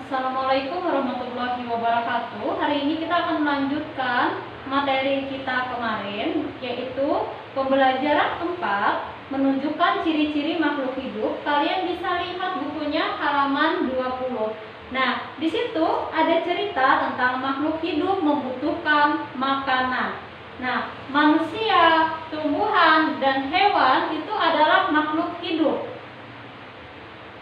Assalamualaikum warahmatullahi wabarakatuh. Hari ini kita akan melanjutkan materi kita kemarin, yaitu pembelajaran 4, menunjukkan ciri-ciri makhluk hidup. Kalian bisa lihat bukunya halaman 20. Nah, di situ ada cerita tentang makhluk hidup membutuhkan makanan. Nah, manusia, tumbuhan, dan hewan itu adalah makhluk hidup.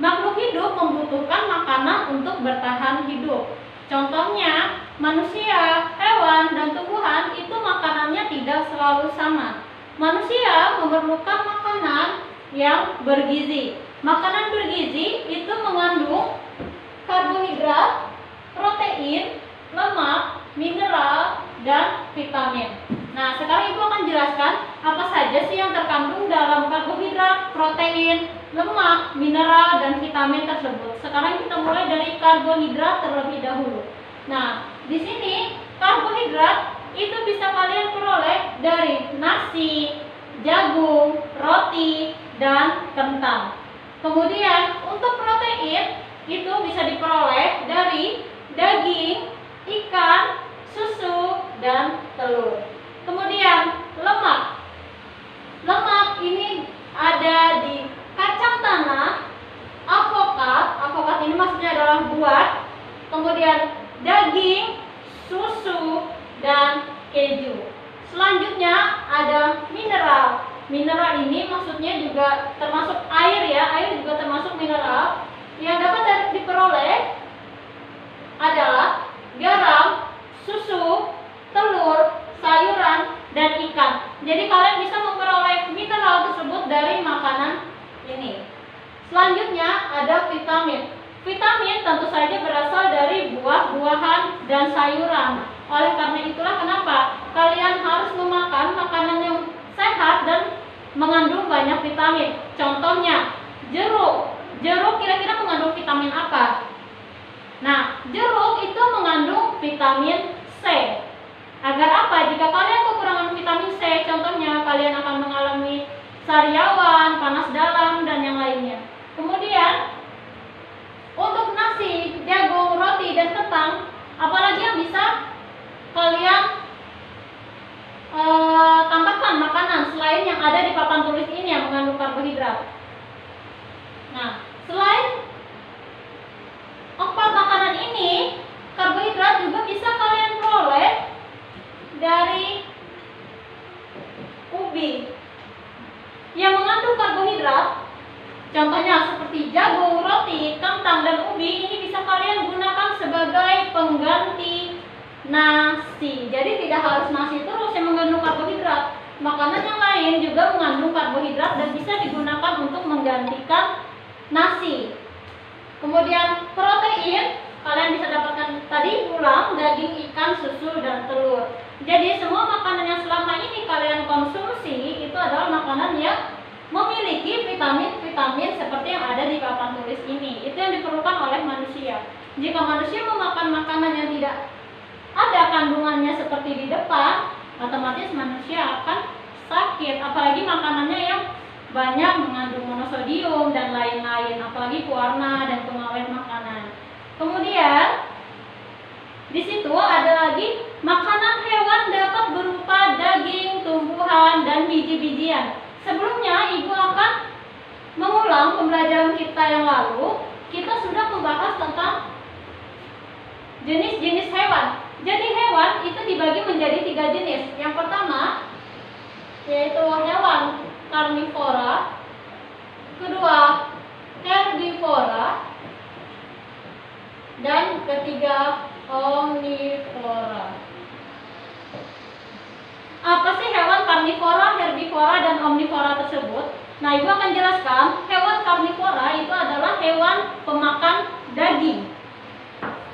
Makhluk hidup membutuhkan makanan untuk bertahan hidup. Contohnya, manusia, hewan, dan tumbuhan itu makanannya tidak selalu sama. Manusia memerlukan makanan yang bergizi. Makanan bergizi itu mengandung karbohidrat, protein, lemak, mineral, dan vitamin. Nah, sekarang Ibu akan jelaskan apa saja sih yang terkandung dalam karbohidrat, protein, lemak, mineral, dan vitamin tersebut. Sekarang kita mulai dari karbohidrat terlebih dahulu. Nah, di sini karbohidrat itu bisa kalian peroleh dari nasi, jagung, roti, dan kentang. Kemudian untuk protein itu bisa diperoleh dari daging, ikan, susu, dan telur. Kemudian lemak. Lemak ini ada di kacang tanah, avokat ini maksudnya adalah buah, kemudian daging, susu, dan keju. Selanjutnya ada mineral. Mineral ini maksudnya juga termasuk air ya, air juga termasuk mineral. Yang dapat diperoleh adalah garam, susu, telur, sayuran, dan ikan. Jadi kalian bisa memperoleh mineral tersebut dari makanan ini. Selanjutnya ada vitamin. Vitamin tentu saja berasal dari buah-buahan dan sayuran. Oleh karena itulah kenapa kalian harus memakan makanan yang sehat dan mengandung banyak vitamin. Contohnya jeruk. Jeruk kira-kira mengandung vitamin apa? Nah, jeruk itu mengandung vitamin C. Agar apa? Jika kalian kekurangan vitamin C, contohnya kalian akan mengalami sariawan, panas dalam, dan yang lainnya. Kemudian untuk nasi, jagung, roti, dan kentang, apalagi yang bisa kalian tambahkan makanan selain yang ada di papan tulis ini yang mengandung karbohidrat. Nah, selain 4 makanan ini, karbohidrat juga bisa kalian peroleh dari ubi yang mengandung karbohidrat. Contohnya seperti jagung, roti, kentang, dan ubi ini bisa kalian gunakan sebagai pengganti nasi. Jadi tidak harus nasi terus yang mengandung karbohidrat. Makanan yang lain juga mengandung karbohidrat dan bisa digunakan untuk menggantikan nasi. Kemudian protein kalian bisa dapatkan tadi tulang, daging, ikan, susu, dan telur. Jadi semua makanan yang selama ini kalian konsumsi itu adalah makanan yang memiliki vitamin-vitamin seperti yang ada di papan tulis ini. Itu yang diperlukan oleh manusia. Jika manusia memakan makanan yang tidak ada kandungannya seperti di depan, otomatis manusia akan sakit. Apalagi makanannya yang banyak mengandung monosodium dan lain-lain, apalagi pewarna dan pengawet makanan. Kemudian di situ ada lagi makanan hewan dapat berupa daging, tumbuhan, dan biji-bijian. Sebelumnya Ibu akan mengulang pembelajaran kita yang lalu. Kita sudah membahas tentang jenis-jenis hewan. Jadi hewan itu dibagi menjadi 3 jenis. Yang pertama yaitu hewan karnivora, kedua herbivora, dan ketiga omnivora. Apa sih hewan karnivora, herbivora, dan omnivora tersebut? Nah, Ibu akan jelaskan. Hewan karnivora itu adalah hewan pemakan daging.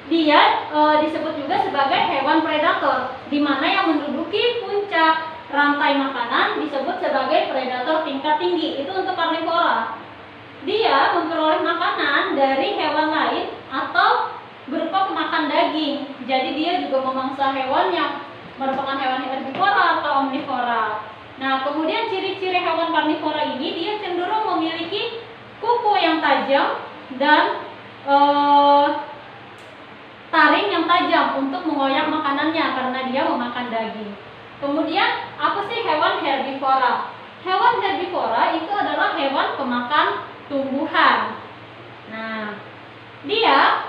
Dia disebut juga sebagai hewan predator, di mana yang menduduki puncak rantai makanan disebut sebagai predator tingkat tinggi. Itu untuk karnivora. Dia memperoleh makanan dari hewan lain atau berupa pemakan daging. Jadi dia juga memangsa hewan yang merupakan hewan herbivora atau omnivora. Nah, kemudian ciri-ciri hewan karnivora ini dia cenderung memiliki kuku yang tajam dan taring yang tajam untuk mengoyak makanannya karena dia memakan daging. Kemudian apa sih hewan herbivora? Hewan herbivora itu adalah hewan pemakan tumbuhan. Nah, dia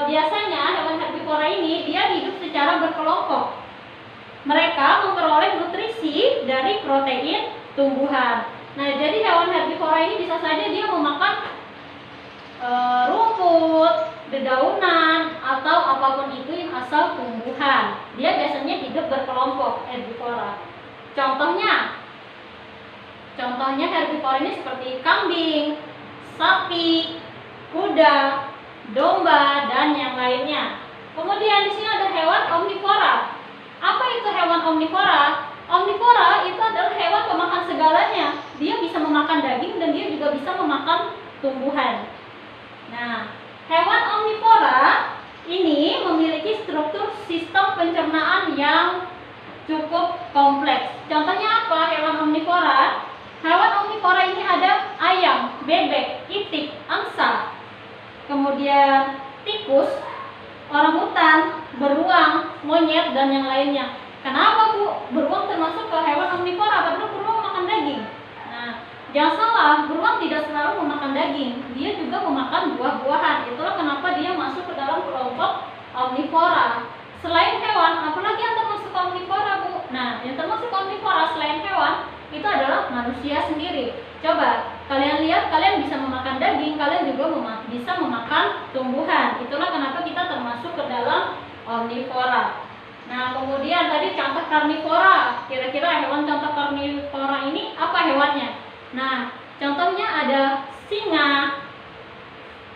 biasanya hewan herbivora ini dia hidup secara berkelompok. Mereka memperoleh nutrisi dari protein tumbuhan. Nah, jadi hewan herbivora ini bisa saja dia memakan rumput, dedaunan, atau apapun itu yang asal tumbuhan. Dia biasanya hidup berkelompok herbivora. Contohnya herbivora ini seperti kambing, sapi, kuda, domba, dan yang lainnya. Kemudian di sini ada hewan omnivora. Apa itu hewan omnivora? Omnivora itu adalah hewan pemakan segalanya. Dia bisa memakan daging dan dia juga bisa memakan tumbuhan. Nah, hewan omnivora ini memiliki struktur sistem pencernaan yang cukup kompleks. Contohnya apa hewan omnivora? Hewan omnivora ini ada ayam, bebek, itik, angsa, kemudian tikus, orangutan, beruang, monyet, dan yang lainnya. Kenapa Bu? Beruang termasuk ke hewan omnivora, padahal beruang makan daging. Nah, jangan salah, beruang tidak selalu memakan daging. Dia juga memakan buah-buahan. Itulah kenapa dia masuk ke dalam kelompok omnivora. Selain hewan, apalagi yang termasuk omnivora, Bu? Nah, yang termasuk omnivora selain hewan itu adalah manusia sendiri. Coba kalian lihat, kalian bisa memakan daging, kalian juga bisa memakan tumbuhan. Itulah kenapa kita termasuk ke dalam omnivora. Nah, kemudian tadi contoh karnivora. Kira-kira hewan contoh karnivora ini apa hewannya? Nah, contohnya ada singa,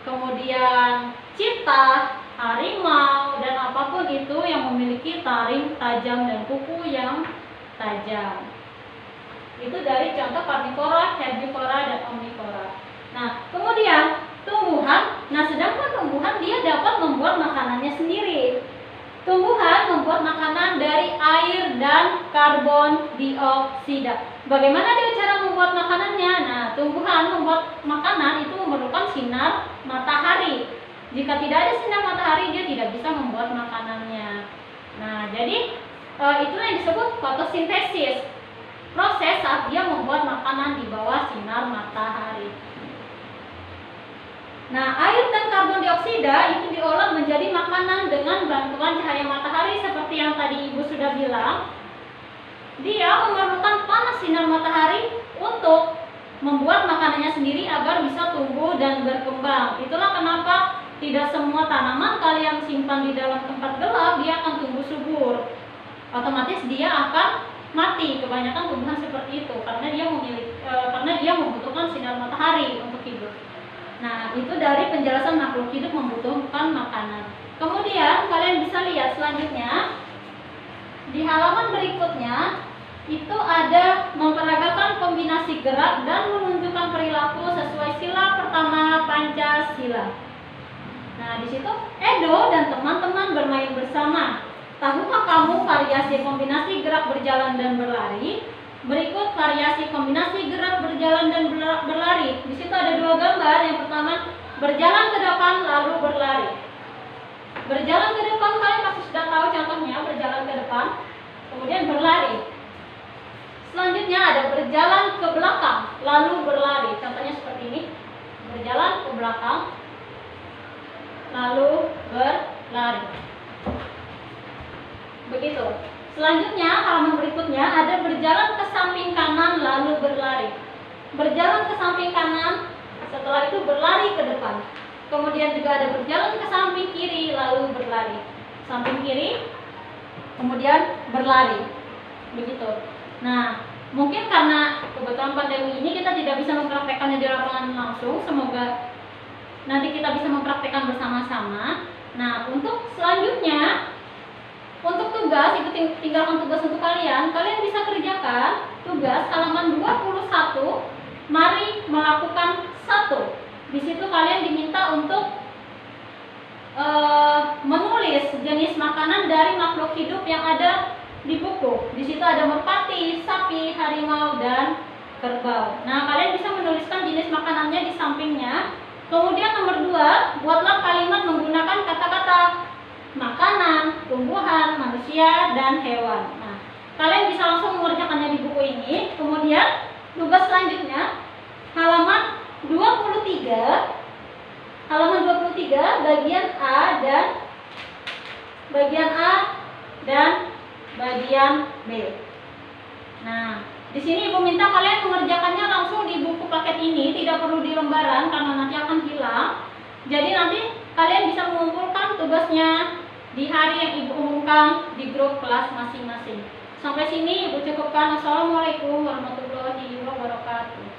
kemudian cheetah, harimau, dan apapun itu yang memiliki taring tajam dan kuku yang tajam. Itu dari contoh karnivora, herbivora, dan omnivora. Nah, kemudian tumbuhan. Nah, sedangkan tumbuhan dia dapat membuat makanannya sendiri. Tumbuhan membuat makanan dari air dan karbon dioksida. Bagaimana dia cara membuat makanannya? Nah, tumbuhan membuat makanan itu memerlukan sinar matahari. Jika tidak ada sinar matahari, dia tidak bisa membuat makanannya. Nah, jadi itulah yang disebut fotosintesis. Proses saat dia membuat makanan di bawah sinar matahari. Nah, air dan karbon dioksida itu diolah menjadi makanan dengan bantuan cahaya matahari seperti yang tadi Ibu sudah bilang. Dia memerlukan panas sinar matahari untuk membuat makanannya sendiri agar bisa tumbuh dan berkembang. Itulah kenapa tidak semua tanaman kalian simpan di dalam tempat gelap dia akan tumbuh subur. Otomatis dia akan mati. Kebanyakan tumbuhan seperti itu karena dia membutuhkan sinar matahari untuk hidup. Nah, itu dari penjelasan makhluk hidup membutuhkan makanan. Kemudian kalian bisa lihat selanjutnya di halaman berikutnya itu ada memperagakan kombinasi gerak dan menunjukkan perilaku sesuai sila pertama Pancasila. Nah, di situ Edo dan teman-teman bermain bersama. Tahukah kamu variasi kombinasi gerak berjalan dan berlari? Berikut variasi kombinasi gerak berjalan dan berlari. Di situ ada dua gambar. Yang pertama, berjalan ke depan lalu berlari. Berjalan ke depan kalian pasti sudah tahu contohnya, berjalan ke depan, kemudian berlari. Selanjutnya ada berjalan ke belakang lalu berlari. Contohnya seperti ini. Berjalan ke belakang lalu berlari. Begitu. Selanjutnya halaman berikutnya ada berjalan ke samping kanan lalu berlari. Berjalan ke samping kanan, setelah itu berlari ke depan. Kemudian juga ada berjalan ke samping kiri lalu berlari. Samping kiri, kemudian berlari. Begitu. Nah, mungkin karena kebetulan pandemi ini kita tidak bisa mempraktekkannya di lapangan langsung. Semoga nanti kita bisa mempraktekkan bersama-sama. Nah, untuk selanjutnya, untuk tugas, itu tinggalkan tugas untuk kalian. Kalian bisa kerjakan tugas halaman 21. Mari melakukan 1. Di situ kalian diminta untuk menulis jenis makanan dari makhluk hidup yang ada di buku. Di situ ada merpati, sapi, harimau, dan kerbau. Nah, kalian bisa menuliskan jenis makanannya di sampingnya. Kemudian nomor 2, buatlah kalimat menggunakan kata-kata makanan, tumbuhan, manusia, dan hewan. Nah, kalian bisa langsung mengerjakannya di buku ini. Kemudian tugas selanjutnya halaman 23 bagian A dan bagian B. Nah, di sini Ibu minta kalian mengerjakannya langsung di buku paket ini, tidak perlu di lembaran karena nanti akan hilang. Jadi nanti kalian bisa mengumpulkan tugasnya di hari yang Ibu umumkan di grup kelas masing-masing. Sampai sini Ibu cukupkan. Assalamualaikum warahmatullahi wabarakatuh.